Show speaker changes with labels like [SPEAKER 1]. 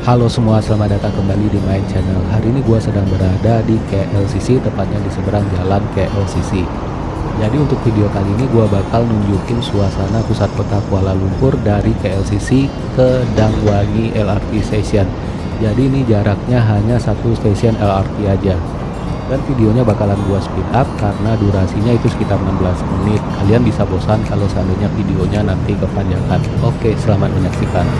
[SPEAKER 1] Halo semua, selamat datang kembali di My Channel. Hari ini gua sedang berada di KLCC, tepatnya di seberang jalan KLCC. Jadi untuk video kali ini gua bakal nunjukin suasana pusat kota Kuala Lumpur dari KLCC ke Dangwangi LRT Station. Jadi ini jaraknya hanya satu stasiun LRT aja. Dan videonya bakalan gua speed up karena durasinya itu sekitar 16 menit. Kalian bisa bosan kalau seandainya videonya nanti kepanjangan. Oke, selamat menyaksikan.